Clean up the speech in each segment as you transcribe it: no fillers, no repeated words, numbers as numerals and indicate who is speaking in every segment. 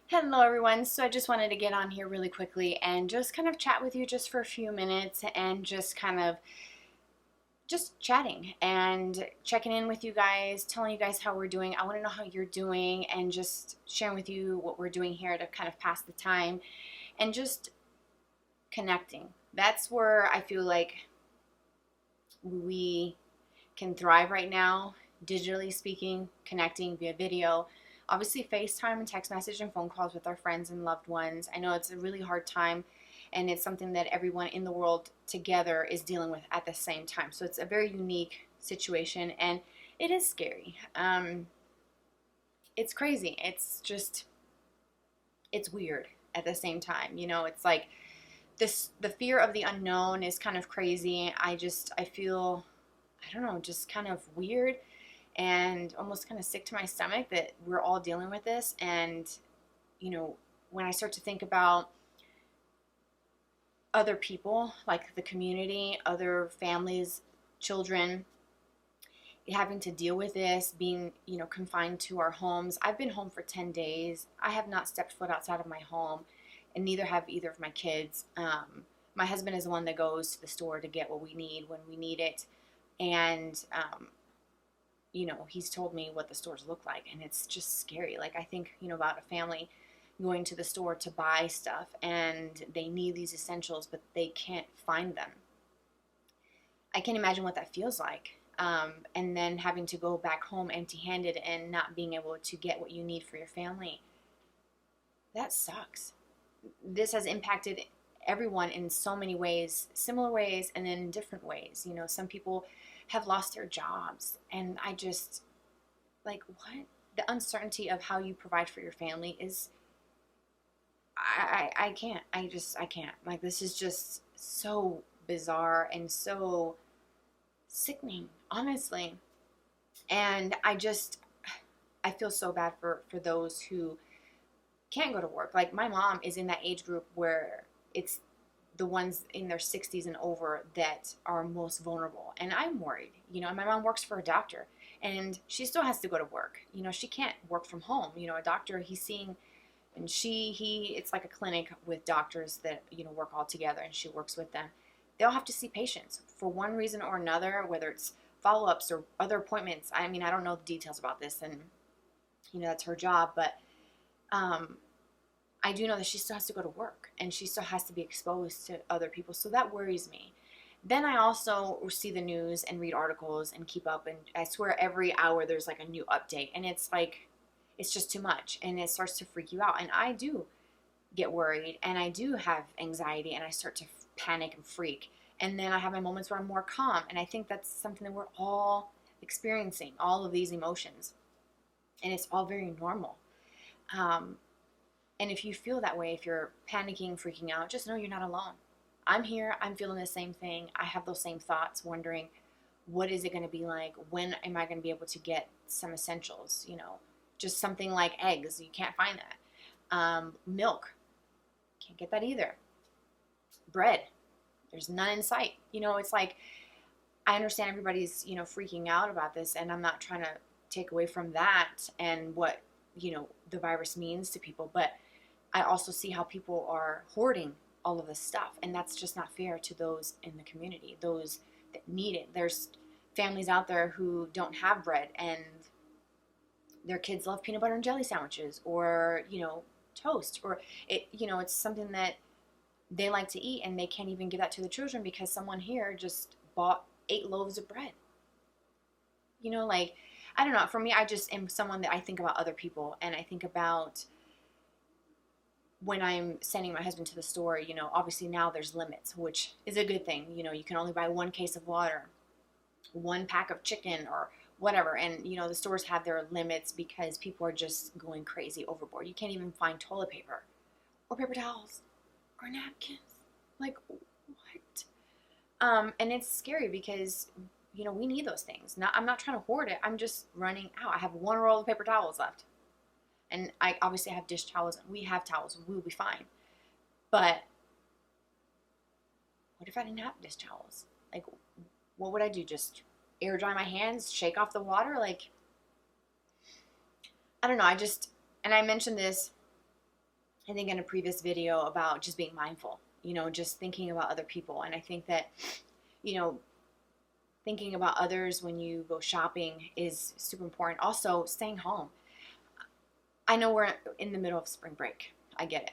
Speaker 1: Hello everyone. So I just wanted to get on here really quickly and just kind of chat with you just for a few minutes and just kind of just chatting and checking in with you guys, telling you guys how we're doing. I want to know how you're doing and just sharing with you what we're doing here to kind of pass the time and just connecting. That's where I feel like we can thrive right now, digitally speaking, connecting via video. Obviously, FaceTime and text message and phone calls with our friends and loved ones. I know it's a really hard time, and it's something that everyone in the world together is dealing with at the same time. So it's a very unique situation, and it is scary. It's crazy. It's weird at the same time. It's like the fear of the unknown is kind of crazy. I feel, I don't know, just kind of weird and almost kind of sick to my stomach that we're all dealing with this. And, when I start to think about other people, like the community, other families, children, having to deal with this, being, confined to our homes. I've been home for 10 days. I have not stepped foot outside of my home, and neither have either of my kids. My husband is the one that goes to the store to get what we need when we need it. And, he's told me what the stores look like, and it's just scary. Like, I think, about a family going to the store to buy stuff, and they need these essentials, but they can't find them. I can't imagine what that feels like. And then having to go back home empty-handed and not being able to get what you need for your family. That sucks. This has impacted everyone in so many ways, similar ways, and then in different ways. Some people have lost their jobs, and I just, like, what? The uncertainty of how you provide for your family is, I can't. I can't. Like, this is just so bizarre and so sickening, honestly. And I feel so bad for those who can't go to work. Like, my mom is in that age group where it's the ones in their 60s and over that are most vulnerable. And I'm worried. My mom works for a doctor, and she still has to go to work. She can't work from home. A doctor he's seeing, and it's like a clinic with doctors that, work all together, and she works with them. They'll have to see patients for one reason or another, whether it's follow-ups or other appointments. I mean, I don't know the details about this, and, that's her job, but um, I do know that she still has to go to work, and she still has to be exposed to other people. So that worries me. Then I also see the news and read articles and keep up, and I swear every hour there's like a new update, and it's like, it's just too much, and it starts to freak you out. And I do get worried, and I do have anxiety, and I start to panic and freak. And then I have my moments where I'm more calm, and I think that's something that we're all experiencing, all of these emotions, and it's all very normal. Um, and if you feel that way, if you're panicking, freaking out, just know you're not alone. I'm here. I'm feeling the same thing. I have those same thoughts, wondering, what is it going to be like? When am I going to be able to get some essentials? Just something like eggs. You can't find that. Milk. Can't get that either. Bread. There's none in sight. It's like, I understand everybody's, freaking out about this, and I'm not trying to take away from that and what, the virus means to people, but I also see how people are hoarding all of this stuff, and that's just not fair to those in the community, those that need it. There's families out there who don't have bread, and their kids love peanut butter and jelly sandwiches, or, toast, or it's something that they like to eat, and they can't even give that to the children because someone here just bought 8 loaves of bread. Like, I don't know. For me, I just am someone that I think about other people, and I think about when I'm sending my husband to the store. Obviously now there's limits, which is a good thing. You can only buy 1 case of water, 1 pack of chicken, or whatever. And, the stores have their limits because people are just going crazy overboard. You can't even find toilet paper or paper towels or napkins. Like, what? And it's scary because, we need those things. I'm not trying to hoard it. I'm just running out. I have 1 roll of paper towels left. And I obviously have dish towels. We have towels. We'll be fine. But what if I didn't have dish towels? Like, what would I do? Just air dry my hands, shake off the water? Like, I don't know. And I mentioned this I think in a previous video about just being mindful, just thinking about other people. And I think that, you know, thinking about others when you go shopping is super important. Also, staying home. I know we're in the middle of spring break. I get it.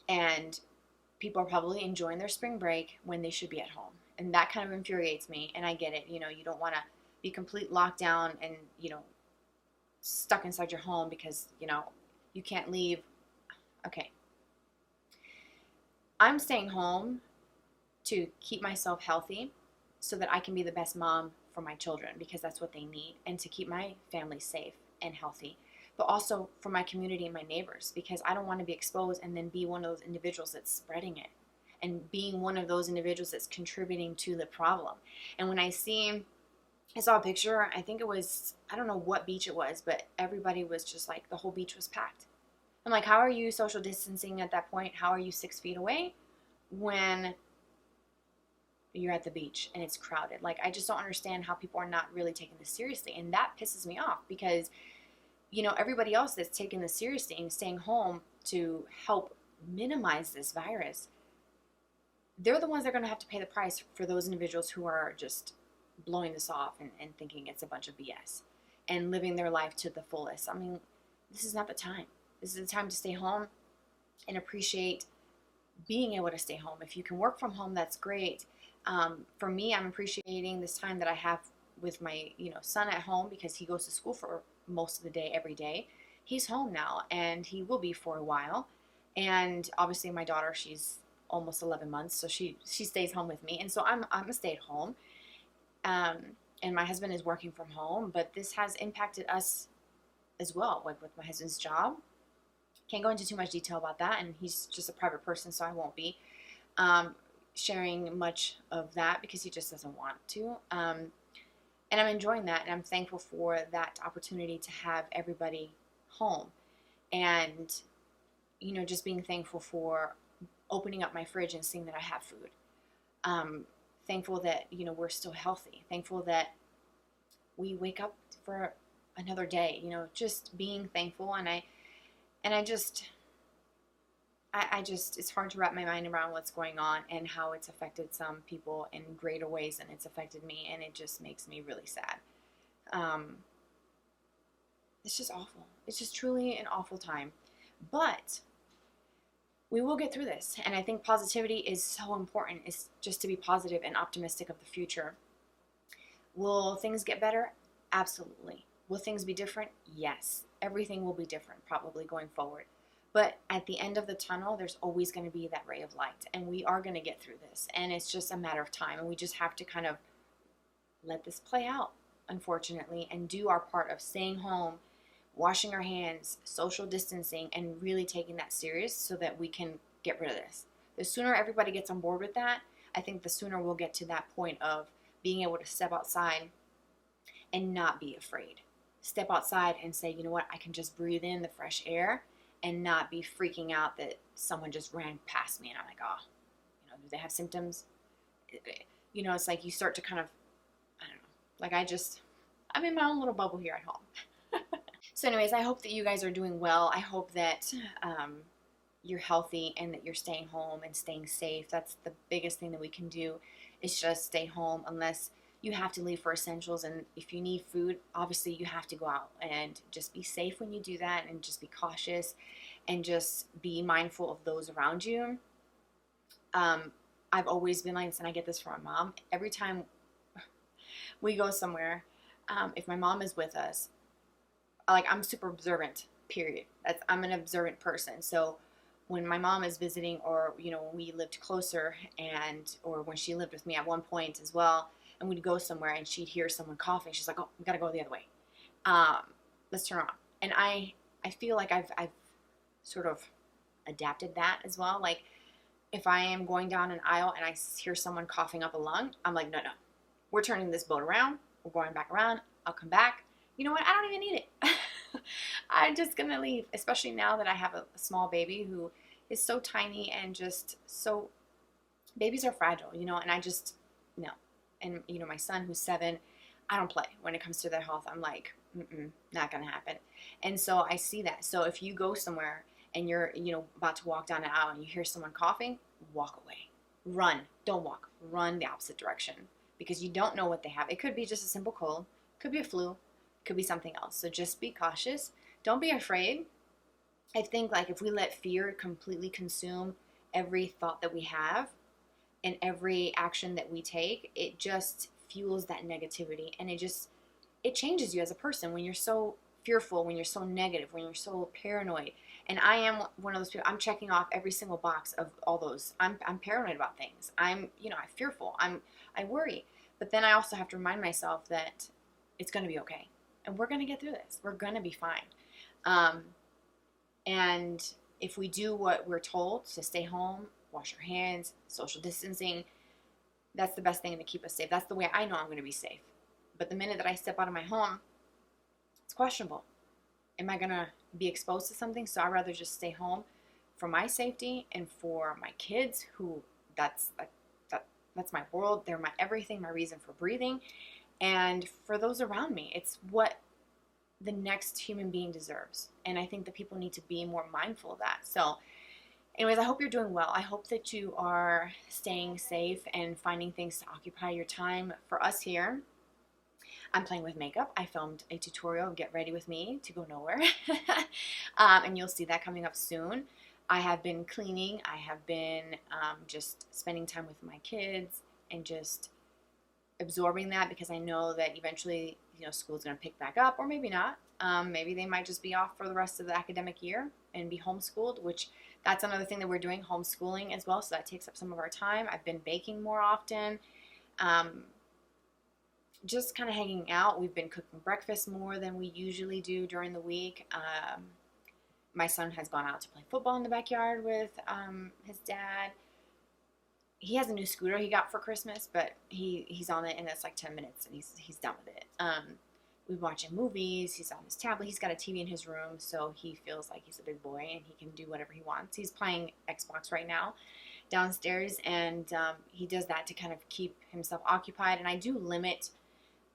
Speaker 1: And people are probably enjoying their spring break when they should be at home. And that kind of infuriates me. And I get it. You don't want to be complete lockdown and, stuck inside your home because, you can't leave. Okay. I'm staying home to keep myself healthy so that I can be the best mom for my children, because that's what they need, and to keep my family safe and healthy, but also for my community and my neighbors, because I don't want to be exposed and then be one of those individuals that's spreading it and being one of those individuals that's contributing to the problem. And when I saw a picture, I think it was, I don't know what beach it was, but everybody was just like, the whole beach was packed. I'm like, how are you social distancing at that point? How are you 6 feet away when you're at the beach and it's crowded? Like, I just don't understand how people are not really taking this seriously. And that pisses me off because, everybody else that's taking this seriously and staying home to help minimize this virus, they're the ones that are going to have to pay the price for those individuals who are just blowing this off and thinking it's a bunch of BS and living their life to the fullest. I mean, this is not the time. This is the time to stay home and appreciate being able to stay home. If you can work from home, that's great. For me, I'm appreciating this time that I have with my, son at home, because he goes to school for most of the day, every day. He's home now, and he will be for a while. And obviously my daughter, she's almost 11 months, so she stays home with me. And so I'm a stay-at-home. And my husband is working from home, but this has impacted us as well, like with my husband's job. Can't go into too much detail about that, and he's just a private person, so I won't be sharing much of that because he just doesn't want to. And I'm enjoying that, and I'm thankful for that opportunity to have everybody home. And, just being thankful for opening up my fridge and seeing that I have food. Thankful that, we're still healthy. Thankful that we wake up for another day, just being thankful. And I just, it's hard to wrap my mind around what's going on and how it's affected some people in greater ways than it's affected me. And it just makes me really sad. It's just awful. It's just truly an awful time. But we will get through this. And I think positivity is so important. It's just to be positive and optimistic of the future. Will things get better? Absolutely. Will things be different? Yes. Everything will be different probably going forward. But at the end of the tunnel, there's always going to be that ray of light. And we are going to get through this. And it's just a matter of time. And we just have to kind of let this play out, unfortunately, and do our part of staying home, washing our hands, social distancing, and really taking that serious so that we can get rid of this. The sooner everybody gets on board with that, I think the sooner we'll get to that point of being able to step outside and not be afraid. Step outside and say, you know what, I can just breathe in the fresh air and not be freaking out that someone just ran past me and I'm like, oh, do they have symptoms? It's like you start to kind of, I don't know, like I'm in my own little bubble here at home. So anyways, I hope that you guys are doing well. I hope that you're healthy and that you're staying home and staying safe. That's the biggest thing that we can do, is just stay home unless you have to leave for essentials. And if you need food, obviously you have to go out, and just be safe when you do that, and just be cautious and just be mindful of those around you. I've always been like this, and I get this from my mom. Every time we go somewhere, if my mom is with us, I'm super observant, period. I'm an observant person. So when my mom is visiting, or, when we lived closer, or when she lived with me at one point as well, and we'd go somewhere and she'd hear someone coughing, she's like, oh, we gotta go the other way. Let's turn around. And I feel like I've sort of adapted that as well. Like, if I am going down an aisle and I hear someone coughing up a lung, I'm like, no, we're turning this boat around. We're going back around. I'll come back. You know what? I don't even need it. I'm just going to leave, especially now that I have a small baby who is so tiny and just so, babies are fragile, and I just, no. And, my son who's 7, I don't play when it comes to their health. I'm like, not going to happen. And so I see that. So if you go somewhere and you're, about to walk down an aisle and you hear someone coughing, walk away. Run. Don't walk. Run the opposite direction, because you don't know what they have. It could be just a simple cold. It could be a flu. It could be something else. So just be cautious. Don't be afraid. I think, like, if we let fear completely consume every thought that we have and every action that we take, it just fuels that negativity, and it changes you as a person when you're so fearful, when you're so negative, when you're so paranoid. And I am one of those people. I'm checking off every single box of all those. I'm paranoid about things. I'm fearful. I worry. But then I also have to remind myself that it's going to be okay, and we're going to get through this. We're going to be fine. And if we do what we're told, to stay home, wash our hands, social distancing, that's the best thing to keep us safe. That's the way I know I'm going to be safe. But the minute that I step out of my home, it's questionable. Am I going to be exposed to something? So I'd rather just stay home for my safety and for my kids, who that's my world. They're my everything, my reason for breathing. And for those around me, it's what the next human being deserves. And I think that people need to be more mindful of that. So anyways, I hope you're doing well. I hope that you are staying safe and finding things to occupy your time. For us here, I'm playing with makeup. I filmed a tutorial, Get Ready With Me to Go Nowhere. And you'll see that coming up soon. I have been cleaning. I have been just spending time with my kids and just absorbing that, because I know that eventually, school's going to pick back up, or maybe not. Maybe they might just be off for the rest of the academic year and be homeschooled, which that's another thing that we're doing, homeschooling as well. So that takes up some of our time. I've been baking more often. Just kind of hanging out. We've been cooking breakfast more than we usually do during the week. My son has gone out to play football in the backyard with his dad. He has a new scooter he got for Christmas, but he's on it, and it's like 10 minutes, and he's done with it. We're watching movies. He's on his tablet. He's got a TV in his room, so he feels like he's a big boy and he can do whatever he wants. He's playing Xbox right now downstairs, and he does that to kind of keep himself occupied. And I do limit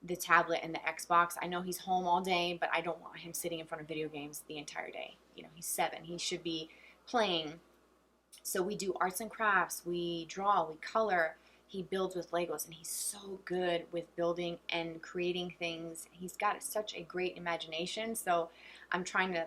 Speaker 1: the tablet and the Xbox. I know he's home all day, but I don't want him sitting in front of video games the entire day. He's 7. He should be playing. So we do arts and crafts. We draw. We color. He builds with Legos, and he's so good with building and creating things. He's got such a great imagination. So I'm trying to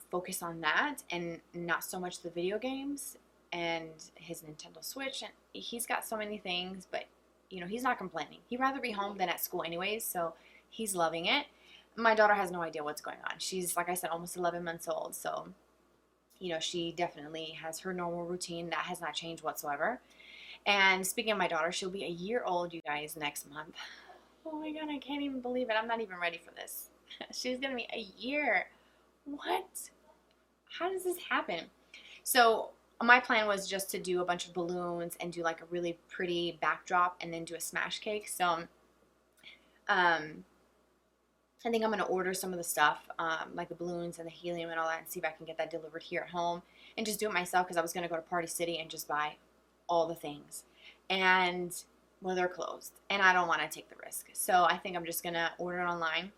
Speaker 1: focus on that and not so much the video games and his Nintendo Switch. And he's got so many things, but he's not complaining. He'd rather be home than at school anyways, so he's loving it. My daughter has no idea what's going on. She's, like I said, almost 11 months old, so she definitely has her normal routine. That has not changed whatsoever. And speaking of my daughter, she'll be a year old, you guys, next month. Oh my God, I can't even believe it. I'm not even ready for this. She's going to be a year. What? How does this happen? So my plan was just to do a bunch of balloons and do like a really pretty backdrop and then do a smash cake. So I think I'm going to order some of the stuff, like the balloons and the helium and all that, and see if I can get that delivered here at home and just do it myself, because I was going to go to Party City and just buy all the things. And, well, they're closed, and I don't want to take the risk. So I think I'm just going to order it online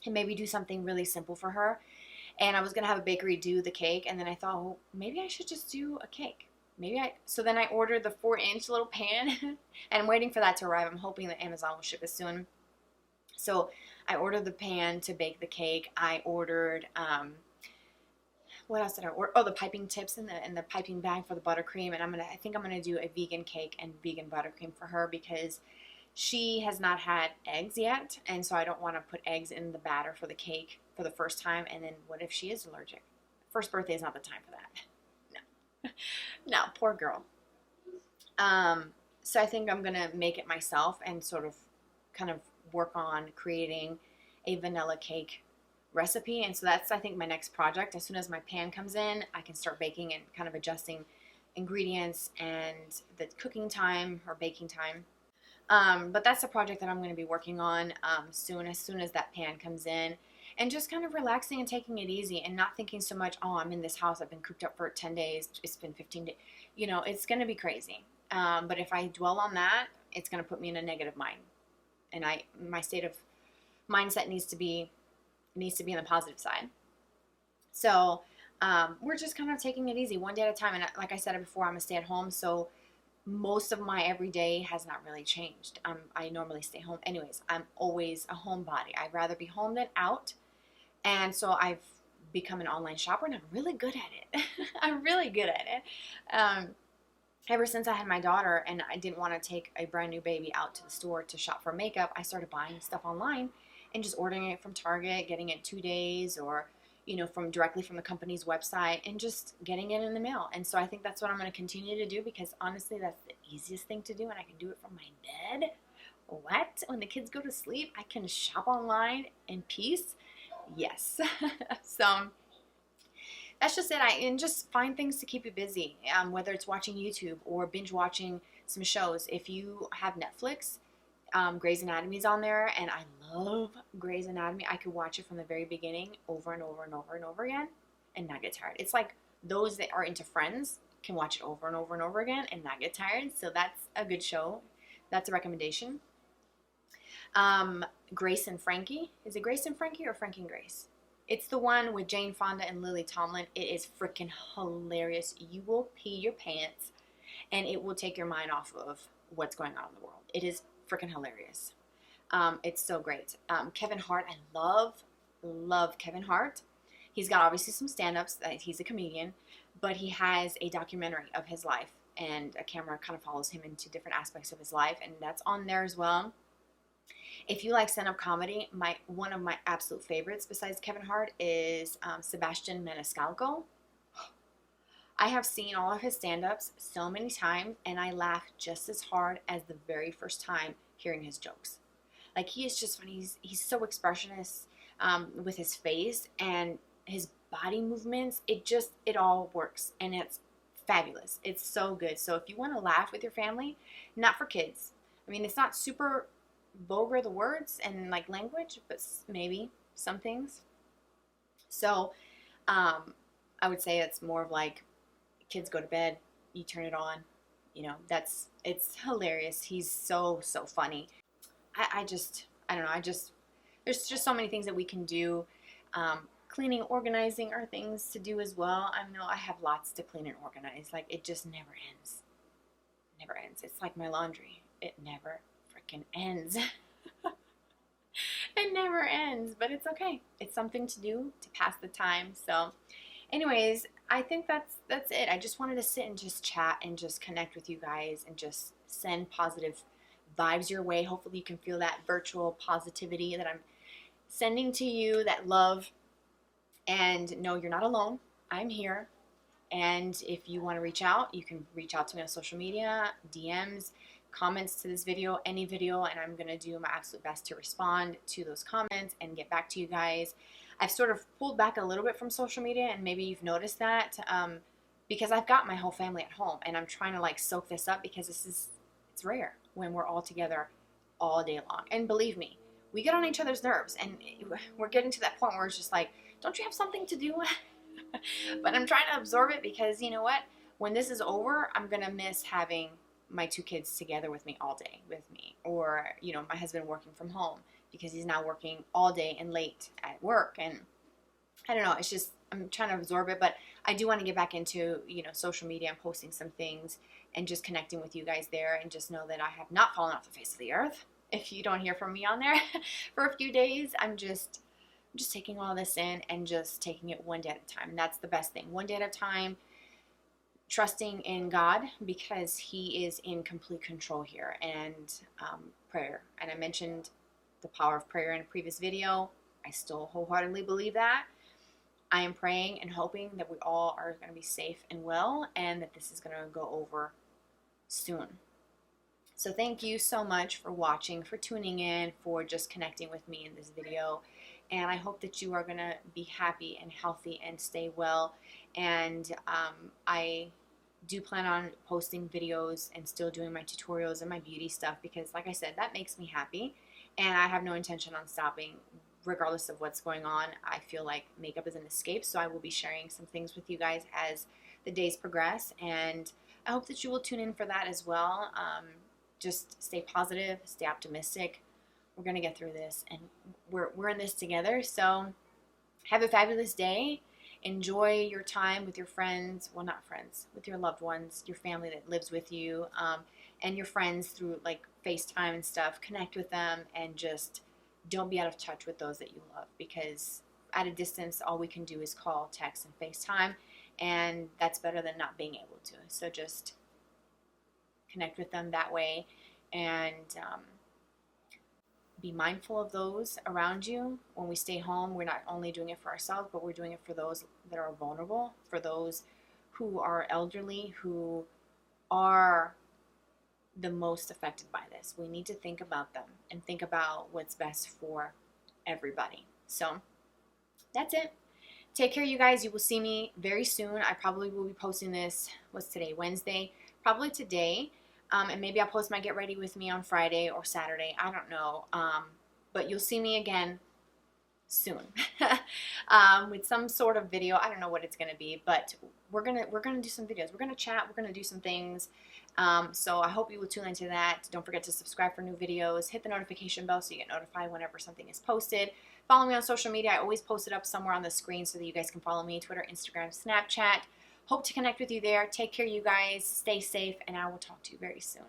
Speaker 1: and maybe do something really simple for her. And I was going to have a bakery do the cake, and then I thought, well, maybe I should just do a cake. So then I ordered the 4-inch little pan, and I'm waiting for that to arrive. I'm hoping that Amazon will ship it soon. So I ordered the pan to bake the cake. I ordered, what else did I order? Oh, the piping tips and the piping bag for the buttercream. And I think I'm gonna do a vegan cake and vegan buttercream for her, because she has not had eggs yet, and so I don't want to put eggs in the batter for the cake for the first time. And then what if she is allergic? First birthday is not the time for that. No, poor girl. So I think I'm gonna make it myself and sort of kind of work on creating a vanilla cake recipe. And so that's, I think, my next project. As soon as my pan comes in, I can start baking and kind of adjusting ingredients and the cooking time or baking time. But that's a project that I'm going to be working on as soon as that pan comes in, and just kind of relaxing and taking it easy and not thinking so much, oh, I'm in this house, I've been cooped up for 10 days, it's been 15 days, it's going to be crazy. But if I dwell on that, it's going to put me in a negative mind. And my state of mindset needs to be in the positive side. So we're just kind of taking it easy one day at a time. And like I said before, I'm a stay at home. So most of my everyday has not really changed. I normally stay home. Anyways, I'm always a homebody. I'd rather be home than out. And so I've become an online shopper and I'm really good at it. I'm really good at it. Ever since I had my daughter and I didn't want to take a brand new baby out to the store to shop for makeup, I started buying stuff online and just ordering it from Target, getting it 2 days or, from directly from the company's website and just getting it in the mail. And so I think that's what I'm going to continue to do because honestly, that's the easiest thing to do and I can do it from my bed. What? When the kids go to sleep, I can shop online in peace? Yes. So that's just it. And just find things to keep you busy, whether it's watching YouTube or binge watching some shows. If you have Netflix, Grey's Anatomy's on there, and I love Grey's Anatomy. I could watch it from the very beginning over and over and over and over again and not get tired. It's like those that are into Friends can watch it over and over and over again and not get tired. So that's a good show. That's a recommendation. Grace and Frankie. Is it Grace and Frankie or Frankie and Grace? It's the one with Jane Fonda and Lily Tomlin. It is freaking hilarious. You will pee your pants, and it will take your mind off of what's going on in the world. It is freaking hilarious. It's so great. Kevin Hart, I love Kevin Hart. He's got obviously some stand-ups. He's a comedian, but he has a documentary of his life, and a camera kind of follows him into different aspects of his life, and that's on there as well. If you like stand-up comedy, one of my absolute favorites besides Kevin Hart is Sebastian Maniscalco. I have seen all of his stand-ups so many times, and I laugh just as hard as the very first time hearing his jokes. Like, he is just funny. He's so expressionist with his face and his body movements. It all works, and it's fabulous. It's so good. So if you want to laugh with your family, not for kids. I mean, it's not super vulgar, the words and like language, but maybe some things. So I would say it's more of like kids go to bed, you turn it on, it's hilarious. He's so funny. I don't know, there's just so many things that we can do. Cleaning, organizing are things to do as well. I know I have lots to clean and organize. Like, it just never ends. It's like my laundry. It never ends. It never ends, but it's okay. It's something to do to pass the time. So anyways, I think that's it. I just wanted to sit and just chat and just connect with you guys and just send positive vibes your way. Hopefully you can feel that virtual positivity that I'm sending to you, that love. And no, you're not alone. I'm here. And if you want to reach out, you can reach out to me on social media, DMs, comments to this video, any video, and I'm going to do my absolute best to respond to those comments and get back to you guys. I've sort of pulled back a little bit from social media, and maybe you've noticed that, because I've got my whole family at home, and I'm trying to like soak this up because it's rare when we're all together all day long. And believe me, we get on each other's nerves, and we're getting to that point where it's just like, don't you have something to do? But I'm trying to absorb it because you know what? When this is over, I'm going to miss having my two kids together with me all day with me, or my husband working from home because he's now working all day and late at work. And I don't know, it's just, I'm trying to absorb it, but I do want to get back into social media and posting some things and just connecting with you guys there, and just know that I have not fallen off the face of the earth. If you don't hear from me on there for a few days, I'm just taking all this in and just taking it one day at a time. And that's the best thing, one day at a time. Trusting in God because He is in complete control here, and prayer. And I mentioned the power of prayer in a previous video. I still wholeheartedly believe that. I am praying and hoping that we all are going to be safe and well, and that this is going to go over soon. So thank you so much for watching, for tuning in, for just connecting with me in this video. And I hope that you are going to be happy and healthy and stay well. And I do plan on posting videos and still doing my tutorials and my beauty stuff because, like I said, that makes me happy. And I have no intention on stopping regardless of what's going on. I feel like makeup is an escape, so I will be sharing some things with you guys as the days progress. And I hope that you will tune in for that as well. Just stay positive, stay optimistic. We're going to get through this, and we're in this together. So have a fabulous day, enjoy your time with your friends, well, not friends, with your loved ones, your family that lives with you, and your friends through like FaceTime and stuff. Connect with them and just don't be out of touch with those that you love, because at a distance, all we can do is call, text, and FaceTime, and that's better than not being able to. So just connect with them that way, and be mindful of those around you. When we stay home, we're not only doing it for ourselves, but we're doing it for those that are vulnerable, for those who are elderly, who are the most affected by this. We need to think about them and think about what's best for everybody. So that's it. Take care, you guys. You will see me very soon. I probably will be posting this, what's today, Wednesday? Probably today. And maybe I'll post my Get Ready With Me on Friday or Saturday. I don't know. But you'll see me again soon with some sort of video. I don't know what it's going to be, but we're gonna do some videos. We're going to chat. We're going to do some things. So I hope you will tune into that. Don't forget to subscribe for new videos. Hit the notification bell so you get notified whenever something is posted. Follow me on social media. I always post it up somewhere on the screen so that you guys can follow me. Twitter, Instagram, Snapchat. Hope to connect with you there. Take care, you guys. Stay safe, and I will talk to you very soon.